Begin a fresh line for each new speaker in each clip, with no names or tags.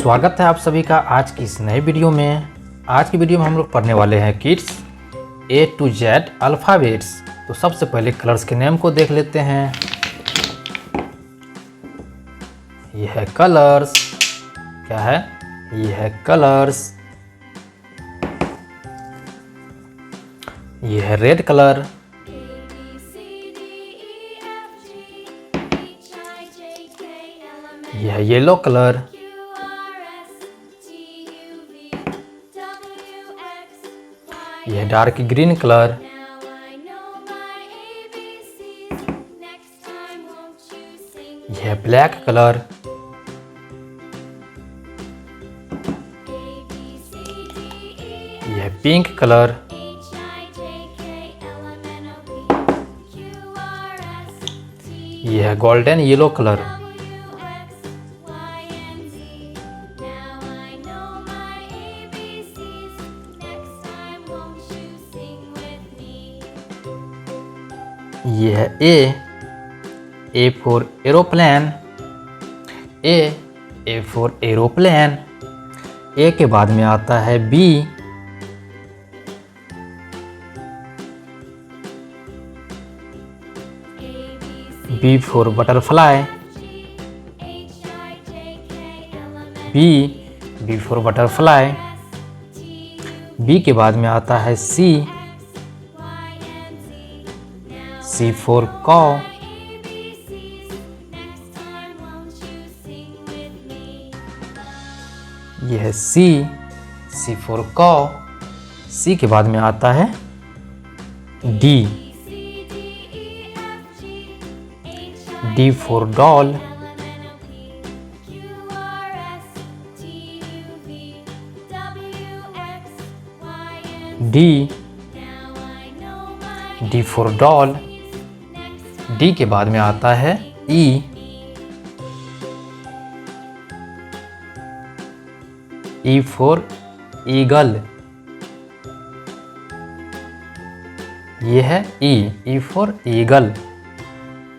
स्वागत है आप सभी का आज की इस नए वीडियो में। आज की वीडियो में हम लोग पढ़ने वाले हैं kids A to Z alphabets. तो सबसे पहले कलर्स के नेम को देख लेते हैं। ये है कलर्स। क्या है? ये है कलर्स। ये है रेड कलर। यह है येलो कलर। यह है डार्क ग्रीन कलर। यह है ब्लैक कलर। यह है पिंक कलर। यह है गोल्डन येलो कलर। ये है A for aeroplane. A for aeroplane. A के बाद में आता है B for butterfly. B for butterfly. B के बाद में आता है सी फॉर काउ। यह है सी फॉर काउ। सी के बाद में आता है D for doll. D for doll. D के बाद में आता है ई फॉर ईगल। ये है ई फॉर ईगल।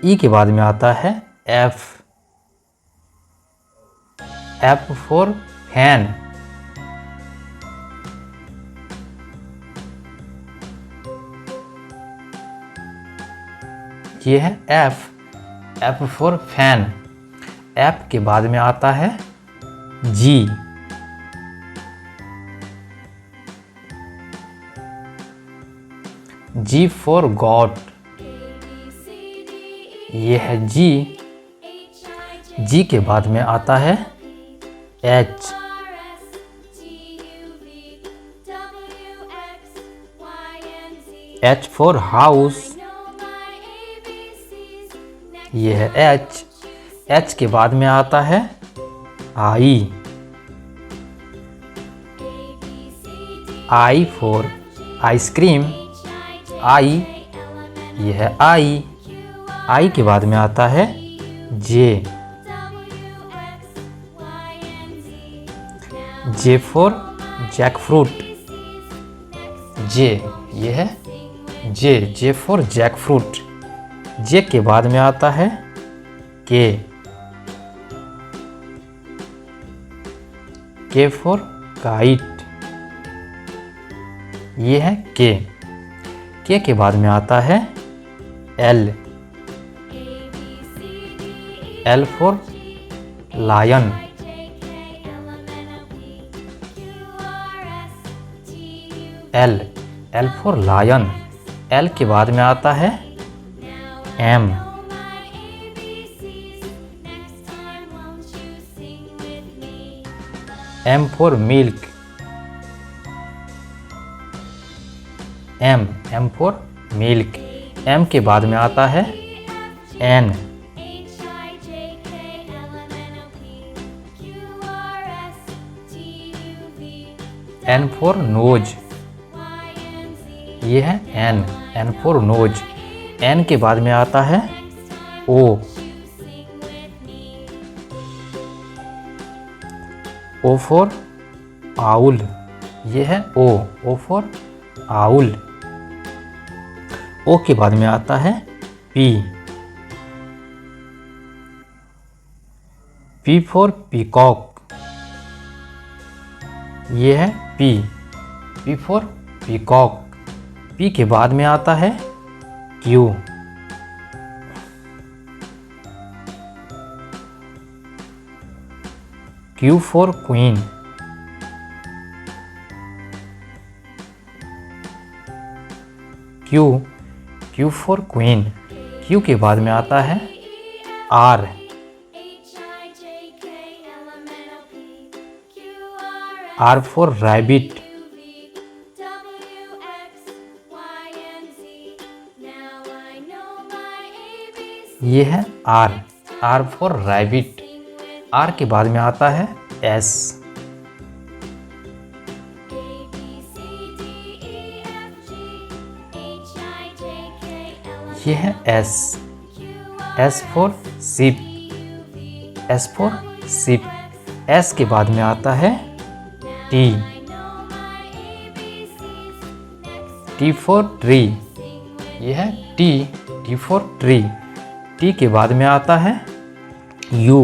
ई के बाद में आता है एफ फॉर फैन। ये है एफ फॉर फैन। एफ के बाद में आता है जी फॉर गॉड। ये है जी के बाद में आता है एच फॉर हाउस। ये है एच के बाद में आता है आई फॉर आइसक्रीम। ये है आई के बाद में आता है जे फॉर जैकफ्रूट। ये है जे फॉर जैकफ्रूट। जे के बाद में आता है के फॉर काइट। ये है के के बाद में आता है L for lion. L for lion. L के बाद में आता है M for milk. M for milk. M के बाद में आता है एन फॉर नोज। ये है एन फॉर नोज। एन के बाद में आता है ओ फॉर आउल। ये है ओ फॉर आउल। ओ के बाद में आता है पी फॉर पीकॉक। ये है P, P for peacock. P के बाद में आता है Q, Q for queen. Q, Q for queen. Q के बाद में आता है आर, आर फॉर रैबिट। ये है R, R for rabbit. R के बाद में आता है एस, ये है S, S for ship, S for ship. S के बाद में आता है टी, टी फॉर ट्री। ये है T, T for tree. T के बाद में आता है you,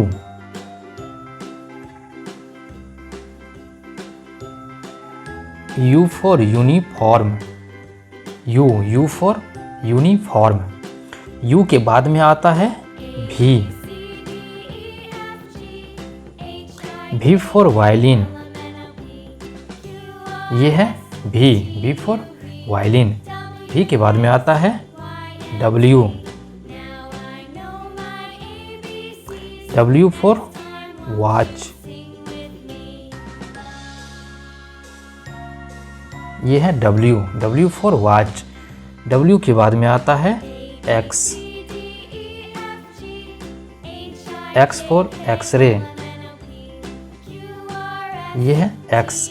you for uniform. You, you for uniform. You के बाद में आता है भी, भी फॉर वायलिन। ये है भी, भी फॉर वायलिन। भी के बाद में आता है डब्ल्यू, डब्ल्यू फॉर वॉच। ये है W, W for watch. W के बाद में आता है एक्स, एक्स फॉर एक्सरे। ये है X,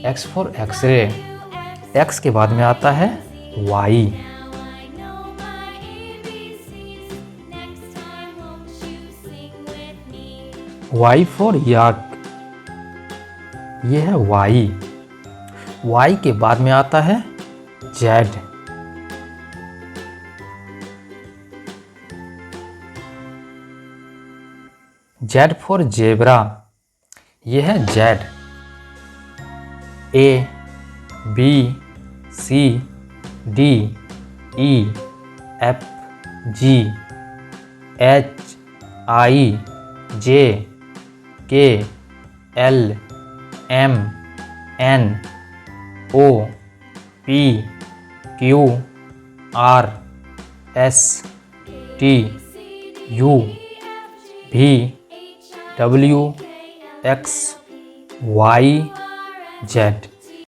X for x-ray. X के बाद में आता है वाई, वाई फॉर याक। ये है वाई। वाई के बाद में आता है जेड, जेड फॉर जेब्रा। ये है Z. A, B, C, D, E, F, G, H, I, J, K, L, M, N, O, P, Q, R, S, T, U, V, W, X, Y, Z.